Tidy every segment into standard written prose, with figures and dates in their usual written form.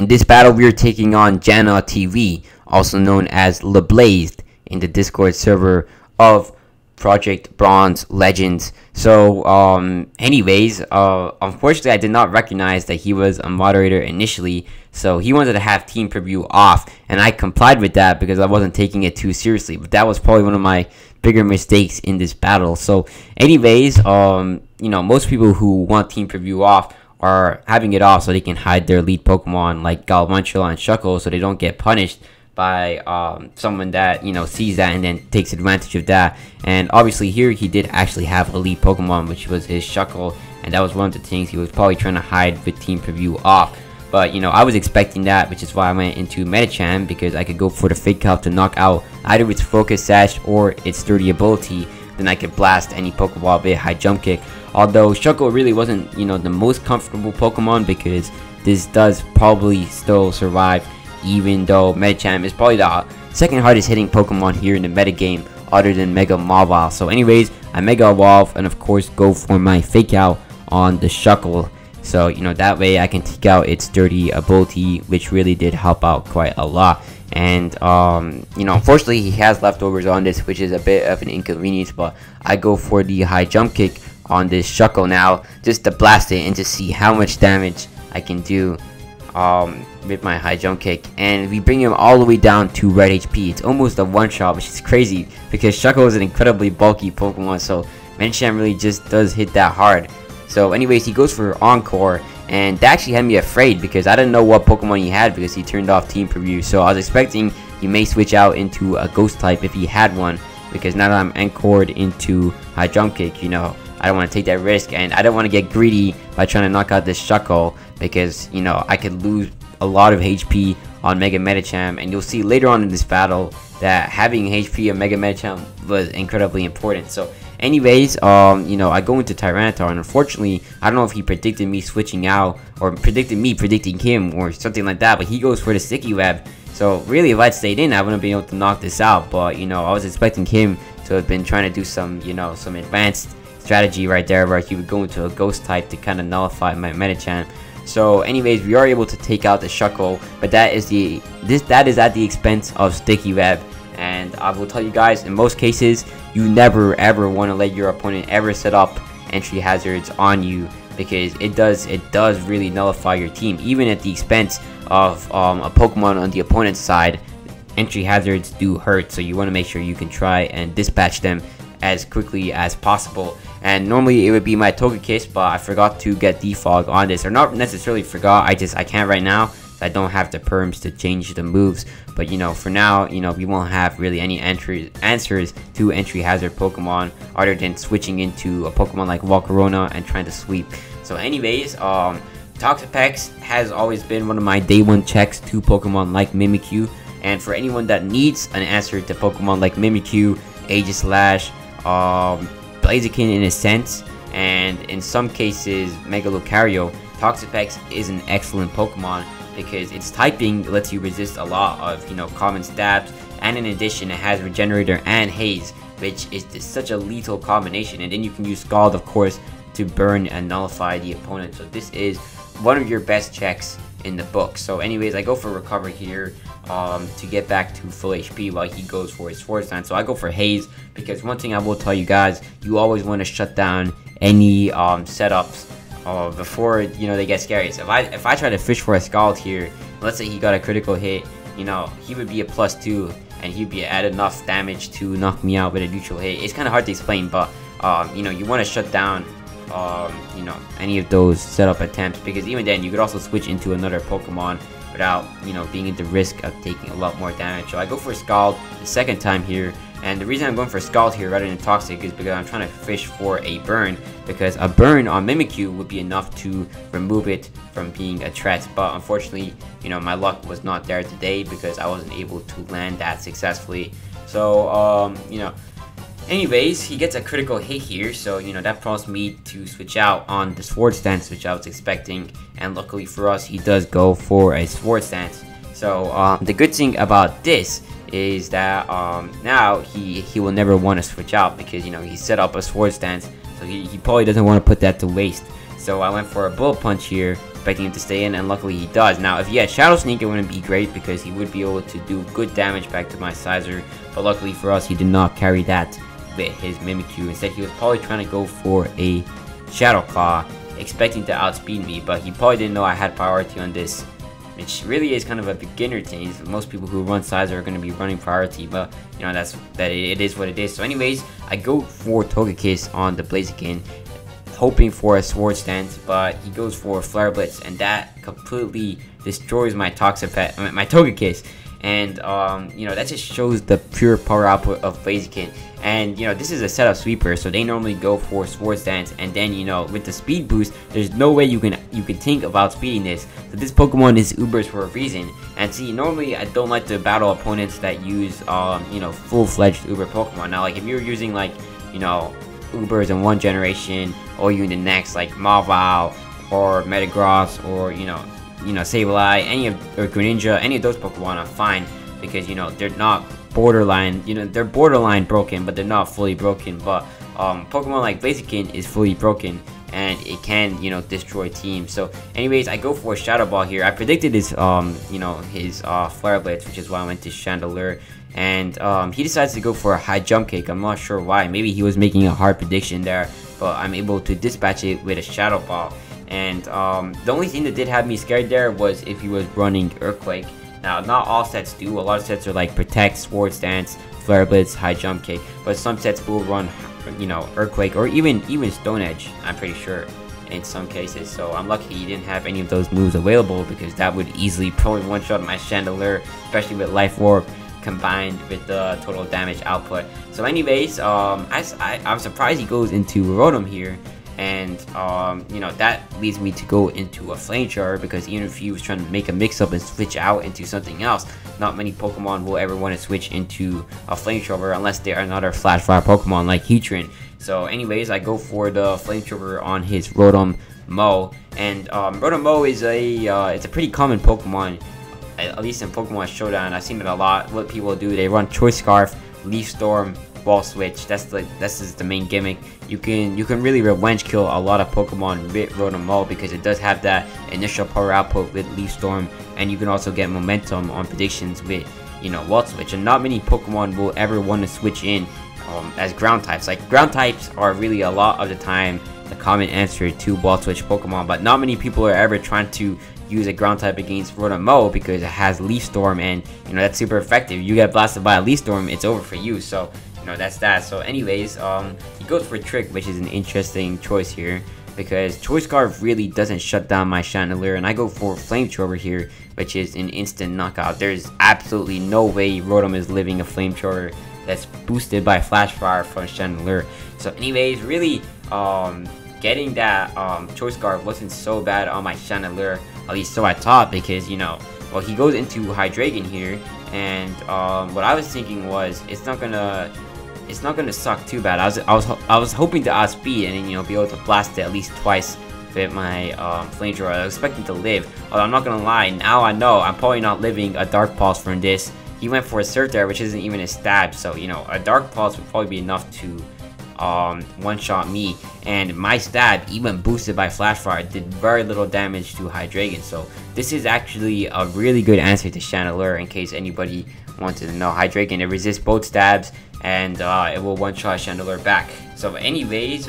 In this battle, we are taking on Jana TV, also known as LeBlazed, in the Discord server of Project Bronze Legends. So, anyways, unfortunately, I did not recognize that he was a moderator initially. So he wanted to have team preview off, and I complied with that because I wasn't taking it too seriously. But that was probably one of my bigger mistakes in this battle. So, anyways, most people who want team preview off are having it off so they can hide their lead Pokemon like Galvantula and Shuckle, so they don't get punished by someone that sees that and then takes advantage of that. And obviously here he did actually have a lead Pokemon, which was his Shuckle, and that was one of the things he was probably trying to hide with team preview off. But I was expecting that, which is why I went into Medicham, because I could go for the Fake Out to knock out either its Focus Sash or its Sturdy ability. Then I could blast any Pokeball with High Jump Kick. Although Shuckle really wasn't the most comfortable Pokemon, because this does probably still survive, even though Medicham is probably the second hardest hitting Pokemon here in the metagame other than Mega Mawile. So anyways, I Mega Evolve and of course go for my Fake Out on the Shuckle. So that way I can take out its Sturdy ability, which really did help out quite a lot. And unfortunately he has leftovers on this, which is a bit of an inconvenience, but I go for the High Jump Kick on this Shuckle now, just to blast it and to see how much damage I can do with my High Jump Kick. And we bring him all the way down to red HP. It's almost a one-shot, which is crazy because Shuckle is an incredibly bulky Pokemon, so Medicham really just does hit that hard. So anyways, he goes for Encore, and that actually had me afraid because I didn't know what Pokemon he had because he turned off team preview. So I was expecting he may switch out into a Ghost type if he had one, because now that I'm Encored into High Jump Kick, I don't want to take that risk, and I don't want to get greedy by trying to knock out this Shuckle, because I could lose a lot of HP on Mega Medicham. And you'll see later on in this battle that having HP on Mega Medicham was incredibly important. So anyways, I go into Tyranitar, and unfortunately I don't know if he predicted me switching out or predicted me predicting him or something like that, but he goes for the Sticky Web. So really, if I'd stayed in, I wouldn't be able to knock this out. But I was expecting him to have been trying to do some some advanced strategy right there, where he would go into a Ghost type to kind of nullify my Medicham. So anyways, we are able to take out the Shuckle, but that is at the expense of Sticky Web. And I will tell you guys, in most cases, you never ever want to let your opponent ever set up entry hazards on you, because it does really nullify your team, even at the expense of a Pokemon on the opponent's side. Entry hazards do hurt, so you want to make sure you can try and dispatch them as quickly as possible. And normally it would be my Togekiss, but I forgot to get Defog on this, or not necessarily forgot, I can't right now, so I don't have the perms to change the moves. But for now, we won't have really any answers to entry hazard Pokemon other than switching into a Pokemon like Volcarona and trying to sweep. So anyways, Toxapex has always been one of my day one checks to Pokemon like Mimikyu. And for anyone that needs an answer to Pokemon like Mimikyu, Aegislash, Blaziken in a sense, and in some cases Mega Lucario, Toxapex is an excellent Pokemon, because its typing lets you resist a lot of common stabs, and in addition it has Regenerator and Haze, which is just such a lethal combination. And then you can use Scald, of course, to burn and nullify the opponent. So this is one of your best checks in the book. So anyways, I go for Recover here to get back to full HP while he goes for his Swords Dance. So I go for Haze, because one thing I will tell you guys, you always want to shut down any setups before they get scary. So if I try to fish for a Scald here, let's say he got a critical hit, he would be a +2 and he'd be at enough damage to knock me out with a neutral hit. It's kind of hard to explain, but you want to shut down any of those setup attempts, because even then you could also switch into another Pokemon without being at the risk of taking a lot more damage. So I go for Scald the second time here, and the reason I'm going for Scald here rather than Toxic is because I'm trying to fish for a burn, because a burn on Mimikyu would be enough to remove it from being a threat. But unfortunately, my luck was not there today, because I wasn't able to land that successfully. So anyways, he gets a critical hit here, so that prompts me to switch out on the Swords Dance, which I was expecting, and luckily for us, he does go for a Swords Dance. So the good thing about this is that now he will never want to switch out, because he set up a Swords Dance, so he probably doesn't want to put that to waste. So I went for a Bullet Punch here expecting him to stay in, and luckily he does. Now, if he had Shadow Sneak, it wouldn't be great because he would be able to do good damage back to my Sizer, but luckily for us, he did not carry that with his Mimikyu. Instead, he was probably trying to go for a Shadow Claw, expecting to outspeed me, but he probably didn't know I had priority on this, which really is kind of a beginner thing. Most people who run Sizer are going to be running priority, but you know, it is what it is. So anyways, I go for Togekiss on the Blaziken, hoping for a Sword Stance, but he goes for Flare Blitz, and that completely destroys my my Togekiss. And you know, that just shows the pure power output of Blaziken. And you know, this is a setup sweeper, so they normally go for Sword Stance, and then you know, with the speed boost, there's no way you can think about speeding this. So this Pokemon is Ubers for a reason. And see, normally I don't like to battle opponents that use you know, full-fledged Uber Pokemon. Now, like if you're using like, you know, Ubers in one generation, or you in the next, like Mawile or Metagross, or you know Sableye, or Greninja, any of those Pokemon are fine, because you know, they're not borderline, you know, they're borderline broken, but they're not fully broken. But Pokemon like Blaziken is fully broken, and it can, you know, destroy teams. So anyways, I go for a Shadow Ball here. I predicted his you know, his Flare Blitz, which is why I went to Chandelure. And he decides to go for a high jump kick. I'm not sure why. Maybe he was making a hard prediction there, but I'm able to dispatch it with a Shadow Ball. And the only thing that did have me scared there was if he was running Earthquake. Now, not all sets do. A lot of sets are like Protect, Sword Stance, Flare Blitz, High Jump Kick, but some sets will run, you know, Earthquake, or even Stone Edge, I'm pretty sure, in some cases. So I'm lucky he didn't have any of those moves available, because that would easily probably one-shot my Chandelure, especially with Life Orb combined with the total damage output. So anyways, I'm surprised he goes into Rotom here. And you know, that leads me to go into a Flamethrower, because even if he was trying to make a mix-up and switch out into something else, not many Pokemon will ever want to switch into a Flamethrower unless they are another Flash Fire Pokemon like Heatran. So anyways, I go for the Flamethrower on his Rotom Mow, and Rotom Mow is it's a pretty common Pokemon, at least in Pokemon Showdown. I've seen it a lot. What people do, they run Choice Scarf, Leaf Storm, Ball Switch. That's the main gimmick. You can really revenge kill a lot of Pokemon with Rotom Mow, because it does have that initial power output with Leaf Storm, and you can also get momentum on predictions with, you know, Wall Switch. And not many Pokemon will ever want to switch in as ground types. Like, ground types are really a lot of the time the common answer to Wall Switch Pokemon, but not many people are ever trying to use a ground type against Rotom Mow, because it has Leaf Storm, and you know, that's super effective. You get blasted by a Leaf Storm, it's over for you. So you know, that's that. So anyways, he goes for Trick, which is an interesting choice here, because Choice Scarf really doesn't shut down my Chandelure, and I go for Flamethrower here, which is an instant knockout. There's absolutely no way Rotom is living a Flamethrower that's boosted by Flash Fire from Chandelure. So anyways, really getting that Choice Scarf wasn't so bad on my Chandelure, at least so I thought, because you know, well, he goes into Hydreigon here, and what I was thinking was it's not gonna suck too bad. I was hoping to outspeed and then, you know, be able to blast it at least twice with my Flamethrower. I was expecting to live, although I'm not gonna lie, now I know I'm probably not living a Dark Pulse from this. He went for a Surf there, which isn't even a stab, so you know, a Dark Pulse would probably be enough to one-shot me, and my stab, even boosted by Flash Fire, did very little damage to Hydreigon. So this is actually a really good answer to Chandelure, in case anybody wanted to know. Hydreigon, it resists both stabs, and it will one-shot Chandelure back. So anyways,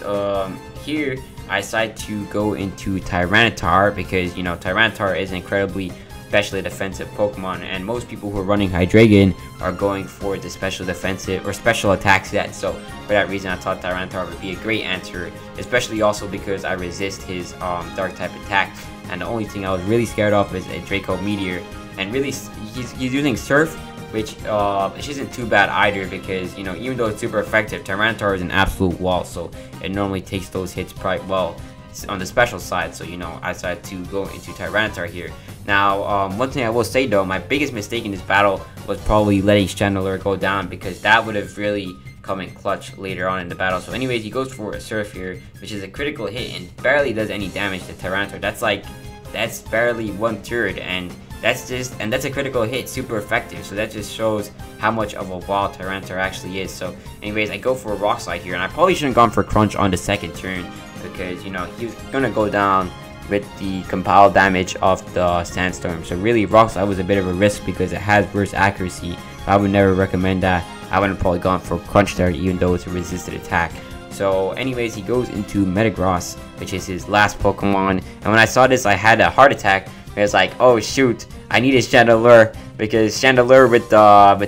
here I decide to go into Tyranitar, because you know, Tyranitar is incredibly specially defensive Pokemon, and most people who are running Hydreigon are going for the special defensive or special attack set. So for that reason, I thought Tyranitar would be a great answer, especially also because I resist his dark type attack, and the only thing I was really scared of is a Draco Meteor. And really, he's using Surf, which isn't too bad either, because you know, even though it's super effective, Tyranitar is an absolute wall, so it normally takes those hits quite well on the special side. So you know, I decided to go into Tyranitar here. Now, one thing I will say though, my biggest mistake in this battle was probably letting Chandelure go down, because that would have really come in clutch later on in the battle. So anyways, he goes for a Surf here, which is a critical hit and barely does any damage to Tyranitar. That's barely 1/3, and that's a critical hit, super effective. So that just shows how much of a wall Tyranitar actually is. So anyways, I go for a Rock Slide here, and I probably shouldn't have gone for Crunch on the second turn, because you know, he was gonna go down with the compiled damage of the Sandstorm. So really, Rock Slide was a bit of a risk because it has burst accuracy. I would never recommend that. I would have probably gone for Crunch there, even though it's a resisted attack. So anyways, he goes into Metagross, which is his last Pokemon. And when I saw this, I had a heart attack. I was like, oh shoot, I needed Chandelure, because Chandelure with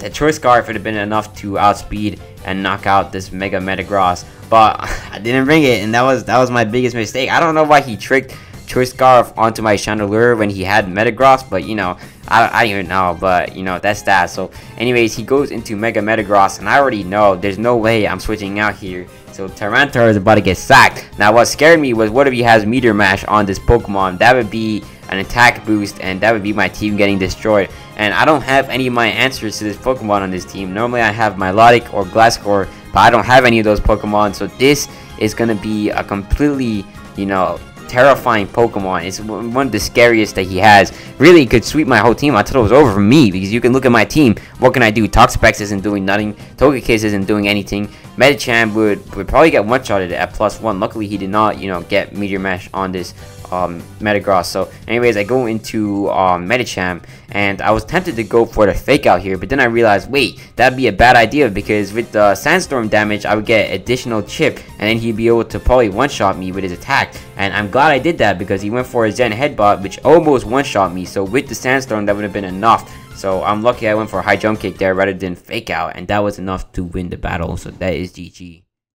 a Choice Scarf would have been enough to outspeed and knock out this Mega Metagross. But I didn't bring it, and that was my biggest mistake. I don't know why he tricked Choice Scarf onto my Chandelure when he had Metagross, but you know, I don't even know, but you know, that's that. So anyways, he goes into Mega Metagross, and I already know there's no way I'm switching out here. So Tyranitar is about to get sacked. Now what scared me was, what if he has Meteor Mash on this Pokemon? That would be an attack boost, and that would be my team getting destroyed. And I don't have any of my answers to this Pokemon on this team. Normally I have Milotic or Glasgow, but I don't have any of those Pokemon. So this is going to be a completely, you know, terrifying Pokemon. It's one of the scariest that he has. Really, it could sweep my whole team. I thought it was over for me, because you can look at my team. What can I do? Toxapex isn't doing nothing. Togekiss isn't doing anything. Medicham would probably get one-shotted at +1. Luckily, he did not, you know, get Meteor Mash on this Metagross. So anyways, I go into Medicham, and I was tempted to go for the Fake Out here, but then I realized, wait, that'd be a bad idea, because with the Sandstorm damage I would get additional chip, and then he'd be able to probably one-shot me with his attack. And I'm glad I did that, because he went for a Zen Headbutt, which almost one-shot me. So with the Sandstorm, that would have been enough. So I'm lucky I went for a high jump kick there rather than Fake Out, and that was enough to win the battle. So that is GG.